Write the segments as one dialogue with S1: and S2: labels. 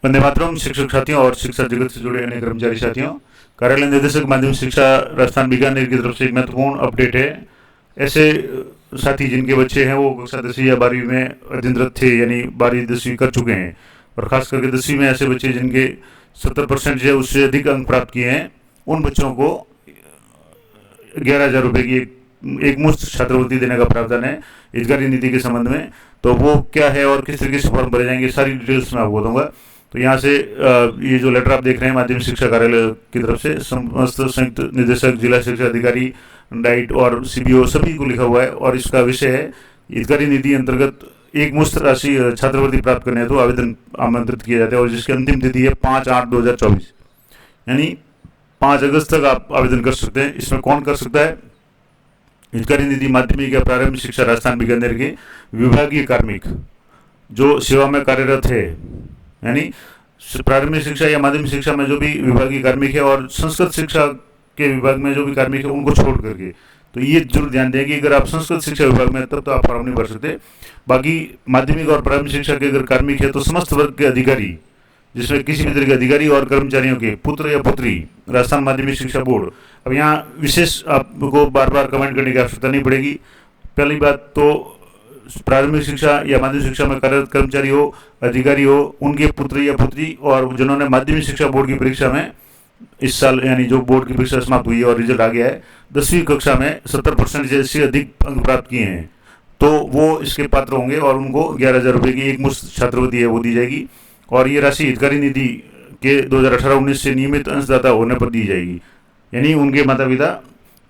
S1: वंदे मातरम। शिक्षक साथियों और शिक्षा जगत से जुड़े अन्य कर्मचारी साथियों, कार्यालय निदेशक माध्यमिक शिक्षा राजस्थान बीकानेर की तरफ से एक महत्वपूर्ण अपडेट है। ऐसे साथी जिनके बच्चे हैं वो कक्षा 10वीं या 12वीं में अध्ययनरत थे, यानी 12वीं 10वीं कर चुके हैं, और खास करके 10वीं में ऐसे बच्चे जिनके 70% या उससे अधिक अंक प्राप्त किए हैं, उन बच्चों को 11,000 रुपये की एक मुश्त छात्रवृत्ति देने का प्रावधान है हितग्राही निधि के संबंध में। तो वो क्या है और किस तरीके से फॉर्म भरे जाएंगे, सारी डिटेल्स मैं आपको दूंगा। तो यहाँ से ये जो लेटर आप देख रहे हैं माध्यमिक शिक्षा कार्यालय की तरफ से, समस्त संयुक्त निदेशक, जिला शिक्षा अधिकारी, डाइट और सीबीओ सभी को लिखा हुआ है, और इसका विषय है हितग्राही निधि अंतर्गत एक मुश्त राशि छात्रवृत्ति प्राप्त करने हेतु आवेदन आमंत्रित किया जाता है, और जिसकी अंतिम तिथि है 5/8/2024, यानी 5 अगस्त तक आप आवेदन कर सकते हैं। इसमें कौन कर सकता है? हितग्राही निधि माध्यमिक या प्रारंभिक शिक्षा राजस्थान बीकानेर के विभागीय कार्मिक जो सेवा में कार्यरत है, यानी प्रारंभिक शिक्षा या माध्यमिक शिक्षा में जो भी विभागीय कार्मिक है, और संस्कृत शिक्षा के विभाग में जो भी कार्मिक है उनको छोड़ करके। तो ये जरूर ध्यान दें कि अगर आप संस्कृत शिक्षा विभाग में तब तो आप फॉर्म नहीं भर सकते। बाकी माध्यमिक और प्रारंभिक शिक्षा के अगर कार्मिक है तो समस्त वर्ग के अधिकारी, जिसमें किसी भी तरह के अधिकारी और कर्मचारियों के पुत्र या पुत्री राजस्थान माध्यमिक शिक्षा बोर्ड। अब यहाँ विशेष आपको बार बार कमेंट करने की आवश्यकता नहीं पड़ेगी। पहली बात तो प्रारंभिक शिक्षा या माध्यमिक शिक्षा में कार्यरत कर्मचारी हो, अधिकारी हो, उनके पुत्र या पुत्री, और जिन्होंने माध्यमिक शिक्षा बोर्ड की परीक्षा में इस साल, यानी जो बोर्ड की परीक्षा समाप्त हुई है और रिजल्ट आ गया है, 10वीं कक्षा में 70% से अधिक अंक प्राप्त किए हैं, तो वो इसके पात्र होंगे, और उनको 11,000 रुपये की एक मुश्त छात्रवृत्ति है वो दी जाएगी। और ये राशि हितग्राही निधि के 2018-19 से नियमित अंशदाता होने पर दी जाएगी, यानी उनके माता पिता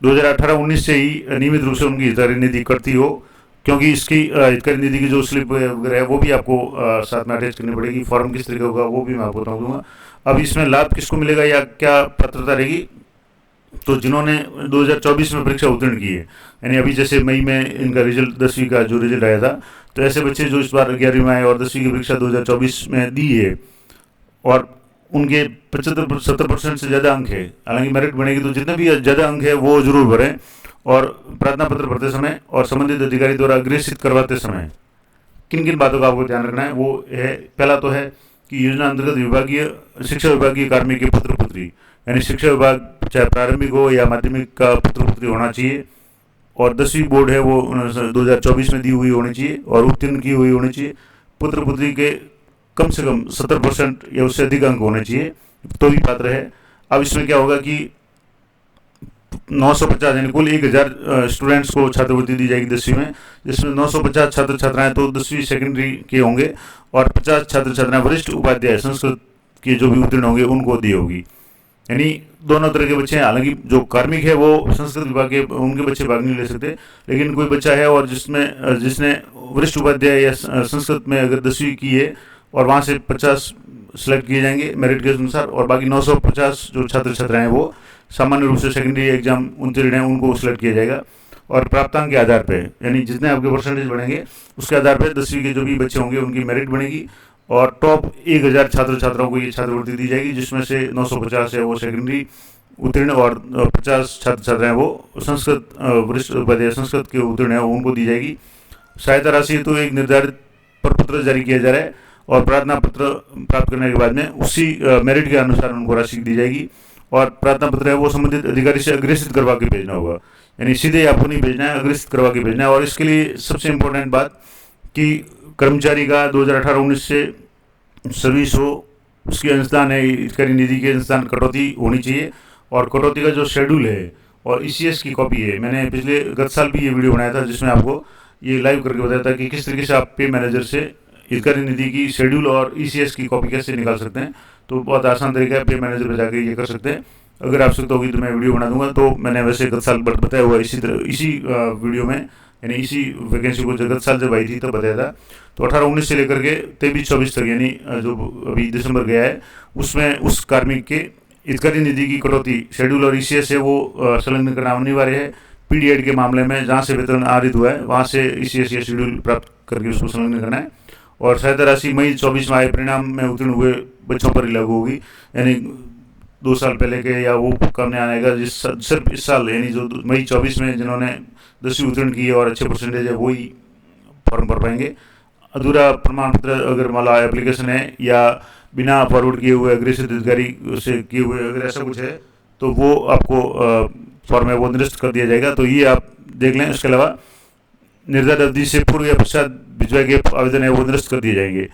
S1: 2018-19 से ही नियमित रूप से उनकी हितग्राही निधि करती हो, क्योंकि इसकी हितग्राही निधि की जो स्लिप वगैरह है वो भी आपको साथ में अटैच करनी पड़ेगी। फॉर्म किस तरीके होगा वो भी मैं आपको बता दूंगा। अब इसमें लाभ किसको मिलेगा या क्या पात्रता रहेगी? तो जिन्होंने 2024 में परीक्षा उत्तीर्ण की है, यानी अभी जैसे मई में इनका रिजल्ट 10वीं का जो रिजल्ट आया था, तो ऐसे बच्चे जो इस बार 11वीं में आए और 10वीं की परीक्षा 2024 में दी है, और उनके 70% से ज़्यादा अंक है, हालांकि मेरिट बनेगी तो जितने भी ज़्यादा अंक है वो जरूर भरें, और प्रार्थना पत्र भरते समय और संबंधित अधिकारी द्वारा अग्रेसित करवाते समय किन किन बातों का आपको ध्यान रखना है वो है। पहला तो है कि योजना अंतर्गत विभागीय शिक्षा विभागीय कार्मिक के पुत्र पुत्री, यानी शिक्षा विभाग चाहे प्रारंभिक हो या माध्यमिक का पुत्र पुत्री होना चाहिए, और 10वीं बोर्ड है वो 2024 में दी हुई होनी चाहिए और उत्तीर्ण की हुई होनी चाहिए। पुत्र पुत्री के कम से कम 70% या उससे अधिक अंक होने चाहिए, तो भी पात्र है। अब इसमें क्या होगा कि 950 यानी कुल 1,000 स्टूडेंट्स को छात्रवृत्ति दी जाएगी 10वीं में, जिसमें 950 छात्र छात्राएं तो 10वीं सेकेंडरी के होंगे, और 50 छात्र छात्राएं वरिष्ठ उपाध्याय संस्कृत के जो भी उत्तीर्ण होंगे उनको दी होगी, यानी दोनों तरह के बच्चे हैं। हालांकि जो कार्मिक है वो संस्कृत विभाग के, उनके बच्चे भाग नहीं ले सकते, लेकिन कोई बच्चा है और जिसने वरिष्ठ उपाध्याय या संस्कृत में अगर 10वीं की है, और वहाँ से 50 सेलेक्ट किए जाएंगे मेरिट के अनुसार, और बाकी 950 जो छात्र छात्राएं हैं वो सामान्य रूप से सेकेंडरी एग्जाम उत्तीर्ण हैं उनको सिलेक्ट किया जाएगा, और प्राप्तांक के आधार पे, यानी जितने आपके परसेंटेज बढ़ेंगे उसके आधार पे 10वीं के जो भी बच्चे होंगे उनकी मेरिट बनेगी, और टॉप 1,000 छात्र छात्राओं को ये छात्रवृत्ति दी जाएगी, जिसमें से 950 है वो सेकेंडरी उत्तीर्ण, और 50 छात्र छात्राएं वो संस्कृत वरिष्ठ उपाध्याय संस्कृत के उत्तीर्ण है उनको दी जाएगी। सहायता राशि तो एक निर्धारित प्रपत्र जारी किया जा रहा है, और प्रार्थना पत्र प्राप्त करने के बाद में उसी मेरिट के अनुसार उनको राशि दी जाएगी, और प्रार्थना पत्र है वो संबंधित अधिकारी से अग्रेसित करवा के भेजना होगा, यानी सीधे आपको नहीं भेजना है, अग्रेसित करवा के भेजना है। और इसके लिए सबसे इम्पोर्टेंट बात कि कर्मचारी का 2018-19 से सर्विस हो, उसकी अंशदान है हितग्राही निधि के अंशदान कटौती होनी चाहिए, और कटौती का जो शेड्यूल है और ECS की कॉपी है, मैंने गत साल भी ये वीडियो बनाया था जिसमें आपको ये लाइव करके बताया था कि किस तरीके से आप पे मैनेजर से हितग्राही निधि की शेड्यूल और ECS की कॉपी कैसे निकाल सकते हैं। तो बहुत आसान तरीका है, पे मैनेजर पर जाकर ये कर सकते हैं। अगर आवश्यकता होगी तो मैं वीडियो बना दूंगा, तो मैंने वैसे गत साल बताया हुआ इसी वीडियो में, यानी इसी वैकेंसी को गत साल जब आई थी तब बताया था। तो 18-19 से लेकर के 23-24 तक, यानी जो अभी दिसंबर गया है, उसमें उस कार्मिक के हितग्राही निधि की कटौती शेड्यूल और ECS है वो संलग्न करना अनिवार्य है। पीडीएड के मामले में जहाँ से वेतन आहरित हुआ है वहाँ से ECS या शेड्यूल प्राप्त करके उसको संलग्न करना है, और सहायता राशि मई 24 में आए परिणाम में उत्तीर्ण हुए बच्चों पर ही लागू होगी, यानी 2 साल पहले के या वो कम नहीं आएगा, सिर्फ इस साल यानी जो मई 24 में जिन्होंने 10वीं उत्तीर्ण की है और अच्छे परसेंटेज है वही फॉर्म भर पाएंगे। अधूरा प्रमाण पत्र अगर मान लो एप्लीकेशन है या बिना फॉरवर्ड किए हुए अग्रेसित अधिकारी से किए हुए अगर ऐसा कुछ है तो वो आपको फॉर्म है वो निरस्त कर दिया जाएगा। तो ये आप देख लें। इसके अलावा निर्धारित अवधि से पूर्व या पश्चात भिजवाए गए आवेदन है वो निरस्त कर दिए जाएंगे।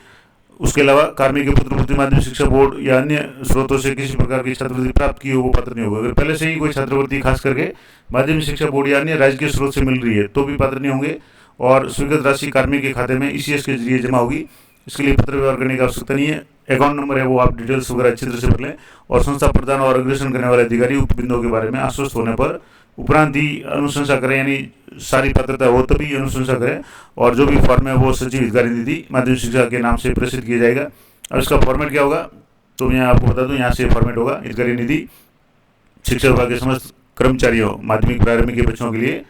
S1: उसके अलावा कार्मिक के पुत्र पुत्री माध्यमिक शिक्षा बोर्ड या अन्य स्रोतों से किसी प्रकार की छात्रवृत्ति प्राप्त की हो वो पात्र नहीं होगा। अगर पहले से ही कोई छात्रवृत्ति खास करके माध्यमिक शिक्षा बोर्ड या अन्य राजकीय स्रोत से मिल रही है तो भी पात्र नहीं होंगे, और स्वीकृत राशि कार्मिक के खाते में ईसीएस के जरिए जमा होगी। इसके लिए पत्र व्यवहार करने की आवश्यकता नहीं है। अकाउंट नंबर है वो आप डिटेल्स वगैरह अच्छी तरह से भर लें, और संस्था प्रदान और अग्रेषण करने वाले अधिकारी उक्त बिंदुओं के बारे में आश्वस्त होने पर उपरांत ही अनुशंसा करें, यानी सारी पात्रता हो तभी अनुशंसा करें। और जो भी फॉर्म है वो सचिव हितकारी निधि माध्यमिक शिक्षा के नाम से प्रेषित किया जाएगा। अब इसका फॉर्मेट क्या होगा तो मैं आपको बता दूं, यहाँ से फॉर्मेट होगा। हितकारी निधि शिक्षा विभाग के समस्त कर्मचारियों माध्यमिक प्रारंभिक के बच्चों के लिए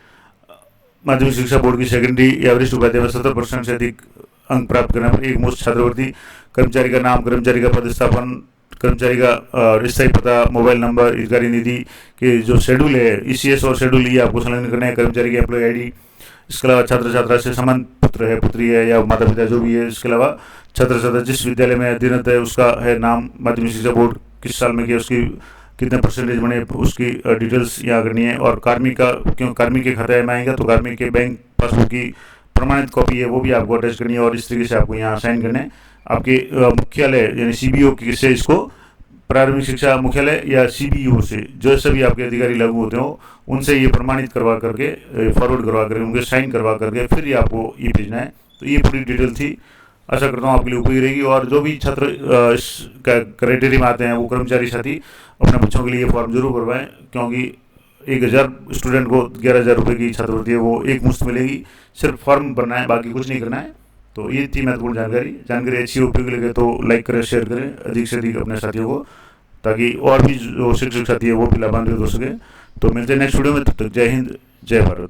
S1: माध्यमिक शिक्षा बोर्ड की सेकेंडरी या वरिष्ठ उपाध्याय में 70% से अधिक अंक प्राप्त करने पर एक मुश्त छात्रवृत्ति, कर्मचारी का नाम, कर्मचारी का पदस्थापन, कर्मचारी का स्थायी पता, मोबाइल नंबर, हितकारी निधि के जो शेड्यूल है ईसीएस और शेड्यूल ये आपको संलग्न करना है, कर्मचारी की एम्प्लॉय आईडी। इसके अलावा छात्र छात्रा से समान पुत्र है पुत्री है या माता पिता जो भी है। इसके अलावा छात्र छात्रा जिस विद्यालय में अध्ययनरत है उसका है नाम, माध्यमिक शिक्षा बोर्ड किस साल में किया, उसकी कितने परसेंटेज बने उसकी डिटेल्स यहाँ करनी है। और कार्मिक का क्यों कार्मिक के खाते में आएगा तो कार्मिक के बैंक पासबुक की प्रमाणित कॉपी है वो भी आपको अटैच करनी है, और इस तरीके से आपको यहाँ साइन करने हैं। आपके मुख्यालय यानी सीबीओ से इसको प्रारंभिक शिक्षा मुख्यालय या सीबीओ से जो सभी आपके अधिकारी लागू होते हो उनसे ये प्रमाणित करवा करके फॉरवर्ड करवा करके उनके साइन करवा करके फिर ये आपको ये भेजना है। तो ये पूरी डिटेल थी। आशा करता हूँ आपके लिए उपयोगी रहेगी। और जो भी छात्र इस क्राइटेरिया में आते हैं वो कर्मचारी साथी अपने बच्चों के लिए ये फॉर्म जरूर भरवाएं, क्योंकि 1000 स्टूडेंट को 11,000 रुपये की छात्रवृत्ति है वो एक मुश्त मिलेगी। सिर्फ फॉर्म भरना है, बाकी कुछ नहीं करना है। तो ये थी महत्वपूर्ण जानकारी अच्छी उपयोगी लगे तो लाइक करें, शेयर करें अधिक से अधिक अपने साथियों को, ताकि और भी जो शिक्षक साथी है वो भी लाभान्वित हो सके। तो मिलते हैं नेक्स्ट वीडियो में, तब तक जय हिंद जय भारत।